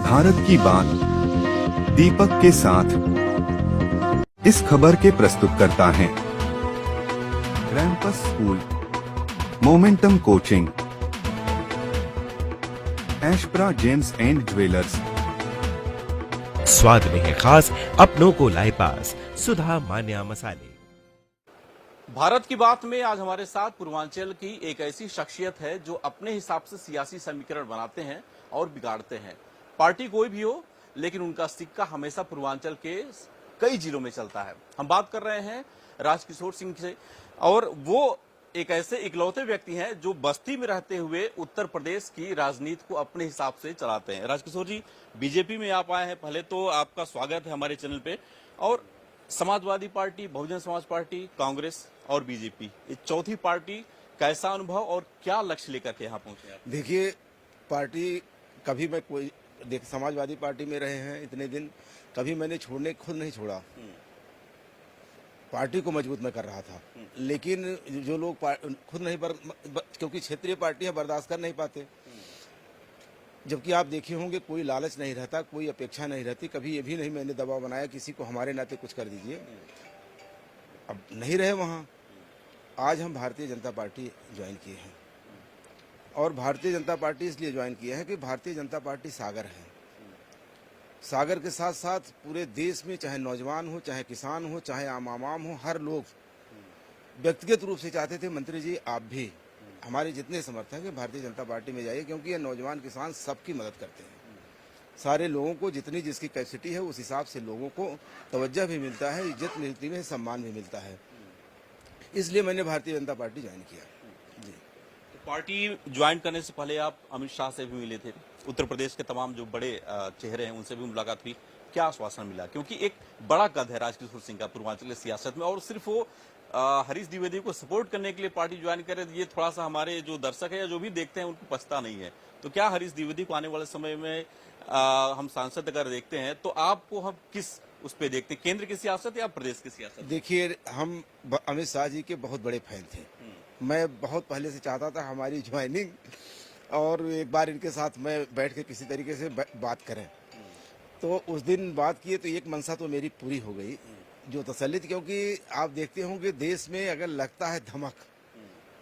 भारत की बात दीपक के साथ इस खबर के प्रस्तुतकर्ता हैं campus school, momentum coaching, Ashpra gems and jewellers. स्वाद में है खास, अपनों को लाए पास, सुधा मान्या मसाले। भारत की बात में आज हमारे साथ पूर्वांचल की एक ऐसी शख्सियत है जो अपने हिसाब से सियासी समीकरण बनाते हैं और बिगाड़ते हैं। पार्टी कोई भी हो, लेकिन उनका सिक्का हमेशा पूर्वांचल के कई जिलों में चलता है। हम बात कर रहे हैं राजकिशोर सिंह से, और वो एक ऐसे इकलौते व्यक्ति हैं जो बस्ती में रहते हुए उत्तर प्रदेश की राजनीति को अपने हिसाब से चलाते हैं। राजकिशोर जी, बीजेपी में आप आए हैं, पहले तो आपका स्वागत है हमारे चैनल पे। और समाजवादी पार्टी, बहुजन समाज पार्टी, कांग्रेस और बीजेपी, ये चौथी पार्टी, कैसा अनुभव और क्या लक्ष्य लेकर के यहाँ पहुंचे आप? देखिए, पार्टी कभी मैं कोई समाजवादी पार्टी में रहे हैं इतने दिन, कभी मैंने खुद नहीं छोड़ा। पार्टी को मजबूत मैं कर रहा था, लेकिन जो लोग खुद नहीं क्योंकि क्षेत्रीय पार्टियां बर्दाश्त कर नहीं पाते। जबकि आप देखे होंगे कोई लालच नहीं रहता, कोई अपेक्षा नहीं रहती। कभी ये भी नहीं मैंने दबाव बनाया किसी को हमारे नाते कुछ कर दीजिए। अब नहीं रहे वहाँ। आज हम भारतीय जनता पार्टी ज्वाइन किए हैं, और भारतीय जनता पार्टी इसलिए ज्वाइन किए हैं कि भारतीय जनता पार्टी सागर है। सागर के साथ साथ पूरे देश में चाहे नौजवान हो, चाहे किसान हो, चाहे आम हो, हर लोग व्यक्तिगत रूप से चाहते थे मंत्री जी आप भी, हमारे जितने समर्थक हैं भारतीय जनता पार्टी में जाइए, क्योंकि ये नौजवान किसान सबकी मदद करते हैं। सारे लोगों को जितनी जिसकी कैपेसिटी है उस हिसाब से लोगों को तवज्जो भी मिलता है, इज्जत मिलती है, सम्मान भी मिलता है। इसलिए मैंने भारतीय जनता पार्टी ज्वाइन किया जी। पार्टी ज्वाइन करने से पहले आप अमित शाह से भी मिले थे, उत्तर प्रदेश के तमाम जो बड़े चेहरे हैं उनसे भी मुलाकात हुई, क्या आश्वासन मिला? क्योंकि एक बड़ा कद है राजकिशोर सिंह का पूर्वांचल की सियासत में, और सिर्फ वो हरीश द्विवेदी को सपोर्ट करने के लिए पार्टी ज्वाइन करे, ये थोड़ा सा हमारे जो दर्शक है या जो भी देखते हैं उनको पछता नहीं है। तो क्या हरीश द्विवेदी को आने वाले समय में हम सांसद अगर देखते हैं तो आपको हम किस उस पर देखते हैं, केंद्र की सियासत या प्रदेश की सियासत? देखिए, हम अमित शाह जी के बहुत बड़े फैन थे। मैं बहुत पहले से चाहता था हमारी ज्वाइनिंग, और एक बार इनके साथ मैं बैठ के किसी तरीके से बात करें। तो उस दिन बात किए तो एक मनसा तो मेरी पूरी हो गई, जो तसल्ली थी। क्योंकि आप देखते होंगे देश में अगर लगता है धमक,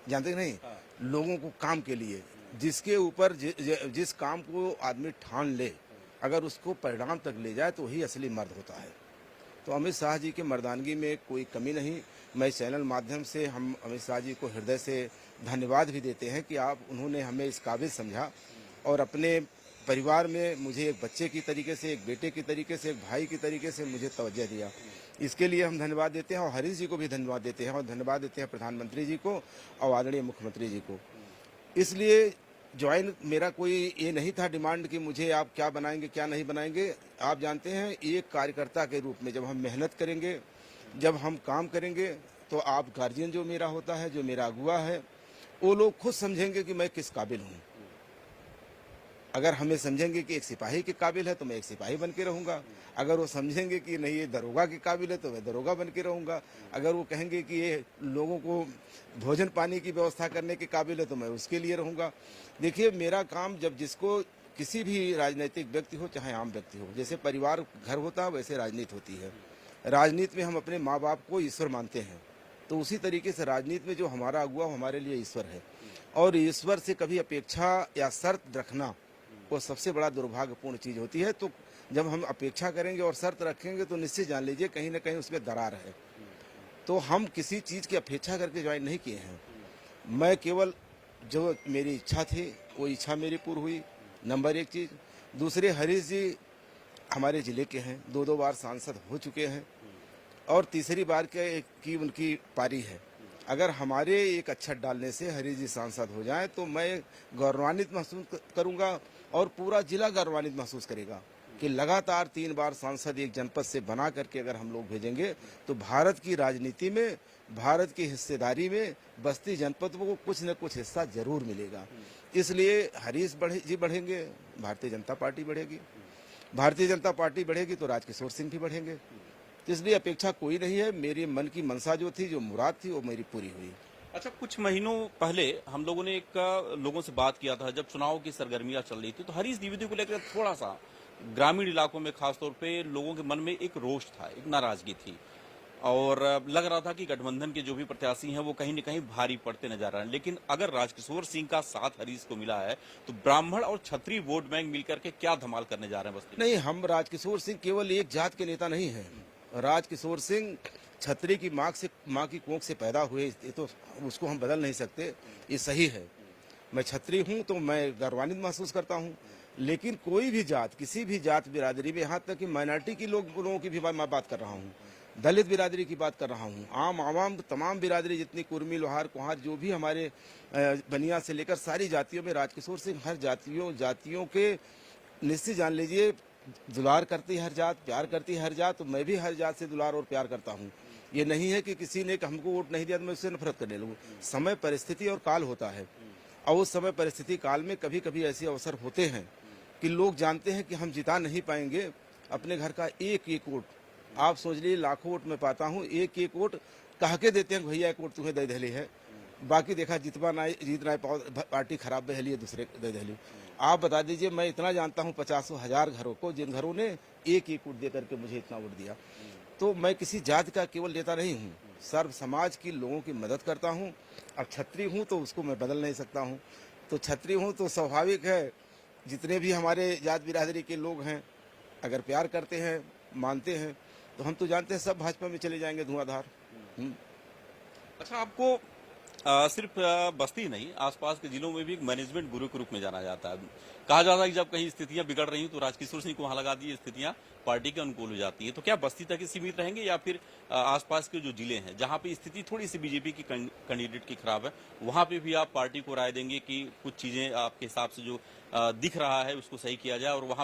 जानते नहीं, लोगों को काम के लिए, जिसके ऊपर जिस काम को आदमी ठान ले, अगर उसको परिणाम तक ले जाए तो वही असली मर्द होता है। तो अमित शाह जी के मर्दानगी में कोई कमी नहीं। मैं चैनल माध्यम से हम अमित शाह जी को हृदय से धन्यवाद भी देते हैं कि उन्होंने हमें इस काबिल समझा, और अपने परिवार में मुझे एक बच्चे की तरीके से, एक बेटे की तरीके से, एक भाई की तरीके से मुझे तवज्जो दिया। इसके लिए हम धन्यवाद देते हैं, और हरीश जी को भी धन्यवाद देते हैं, और धन्यवाद देते हैं प्रधानमंत्री जी को और आदरणीय मुख्यमंत्री जी को। इसलिए ज्वाइन मेरा कोई ये नहीं था डिमांड कि मुझे आप क्या बनाएंगे क्या नहीं बनाएंगे। आप जानते हैं, एक कार्यकर्ता के रूप में जब हम मेहनत करेंगे, जब हम काम करेंगे, तो आप गार्जियन जो मेरा होता है, जो मेरा अगुआ है, वो लोग खुद समझेंगे कि मैं किस काबिल हूँ। अगर हमें समझेंगे कि एक सिपाही के काबिल है तो मैं एक सिपाही बन के रहूंगा। अगर वो समझेंगे कि नहीं ये दरोगा के काबिल है तो मैं दरोगा बन के रहूंगा। अगर वो कहेंगे कि ये लोगों को भोजन पानी की व्यवस्था करने के काबिल है तो मैं उसके लिए रहूंगा। देखिए, मेरा काम, जब जिसको किसी भी राजनीतिक व्यक्ति हो चाहे आम व्यक्ति हो, जैसे परिवार घर होता है वैसे राजनीति होती है। राजनीति में हम अपने माँ बाप को ईश्वर मानते हैं, तो उसी तरीके से राजनीति में जो हमारा अगुआ हमारे लिए ईश्वर है। और ईश्वर से कभी अपेक्षा या शर्त रखना वो सबसे बड़ा दुर्भाग्यपूर्ण चीज़ होती है। तो जब हम अपेक्षा करेंगे और शर्त रखेंगे तो निश्चित जान लीजिए कहीं ना कहीं उसमें दरार है। तो हम किसी चीज़ की अपेक्षा करके ज्वाइन नहीं किए हैं। मैं केवल जो मेरी इच्छा थी वो इच्छा मेरी पूरी हुई, नंबर एक चीज़। दूसरे, हरीश जी हमारे ज़िले के हैं, 2 बार सांसद हो चुके हैं, और तीसरी बार की उनकी पारी है। अगर हमारे एक अक्षर डालने से हरीश जी सांसद हो जाएं तो मैं गौरवान्वित महसूस करूंगा, और पूरा जिला गौरवान्वित महसूस करेगा कि लगातार 3 बार सांसद एक जनपद से बना करके अगर हम लोग भेजेंगे तो भारत की राजनीति में, भारत की हिस्सेदारी में बस्ती जनपद को कुछ न कुछ हिस्सा जरूर मिलेगा। इसलिए हरीश जी बढ़ेंगे, भारतीय जनता पार्टी बढ़ेगी। भारतीय जनता पार्टी बढ़ेगी तो राजकिशोर सिंह भी बढ़ेंगे। तो इसलिए अपेक्षा कोई नहीं है। मेरे मन की मनसा जो थी, जो मुराद थी, वो मेरी पूरी हुई। अच्छा, कुछ महीनों पहले हम लोगों ने लोगों से बात किया था, जब चुनाव की सरगर्मियां चल रही थी, तो हरीश द्विवेदी को लेकर थोड़ा सा ग्रामीण इलाकों में खासतौर पे लोगों के मन में एक रोष था, एक नाराजगी थी, और लग रहा था कि गठबंधन के जो भी प्रत्याशी हैं वो कहीं न कहीं भारी पड़ते नजर आ रहे हैं। लेकिन अगर राजकिशोर सिंह का साथ हरीश को मिला है, तो ब्राह्मण और क्षत्रिय वोट बैंक मिलकर के क्या धमाल करने जा रहे हैं बस्ती में? नहीं, हम राजकिशोर सिंह केवल एक जात के नेता नहीं हैं। राजकिशोर सिंह क्षत्रिय की माँ की कोख से पैदा हुए, ये तो उसको हम बदल नहीं सकते, ये सही है। मैं क्षत्रिय हूँ तो मैं गर्वान्वित महसूस करता हूँ। लेकिन कोई भी जात, किसी भी जात बिरादरी में, यहाँ तक कि माइनॉरिटी की लोगों की भी मैं बात कर रहा हूँ, दलित बिरादरी की बात कर रहा हूँ, आवाम तमाम बिरादरी, जितनी कुर्मी, लोहार, कुहार, जो भी हमारे बनिया से लेकर सारी जातियों में राजकिशोर सिंह हर जातियों के निश्चित जान लीजिए दुलार करती है हर जात, प्यार करती है हर जात। तो मैं भी हर जात से दुलार और प्यार करता हूँ। ये नहीं है कि किसी ने हमको वोट नहीं दिया तो मैं उससे नफरत करने लगूँ। समय, परिस्थिति और काल होता है, और उस समय, परिस्थिति, काल में कभी कभी ऐसे अवसर होते हैं कि लोग जानते हैं कि हम जिता नहीं पाएंगे अपने घर का एक एक वोट। आप सोच लीजिए, लाखों वोट मैं पाता हूँ, एक एक वोट कह के देते हैं, भैया एक वोट तुम्हें दे दहली है, बाकी देखा जीतना है, पार्टी खराब बहली है, दूसरे दे दहली। आप बता दीजिए, मैं इतना जानता हूँ 50,000 घरों को, जिन घरों ने एक एक वोट दे करके मुझे इतना वोट दिया। तो मैं किसी जात का केवल नेता नहीं हूँ, सर्व समाज की लोगों की मदद करता हूँ। अब क्षत्रिय हूँ तो उसको मैं बदल नहीं सकता हूँ। तो क्षत्रिय हूँ तो स्वाभाविक है, जितने भी हमारे जात बिरादरी के लोग हैं, अगर प्यार करते हैं, मानते हैं, तो हम तो जानते हैं सब भाजपा में चले जाएंगे धुआंधार। अच्छा, आपको सिर्फ बस्ती नहीं, आसपास के जिलों में भी एक मैनेजमेंट गुरु के रूप में जाना जाता है। कहा जाता है कि जब कहीं स्थितियां बिगड़ रही हैं तो राजकिशोर सिंह को वहां लगा दी, स्थितियां पार्टी के अनुकूल हो जाती है। तो क्या बस्ती तक ही सीमित रहेंगे, या फिर आसपास के जो जिले हैं जहां पे स्थिति थोड़ी सी बीजेपी की कैंडिडेट की खराब है, वहां पे भी आप पार्टी को राय देंगे कि कुछ चीजें आपके हिसाब से जो दिख रहा है उसको सही किया जाए, और वहां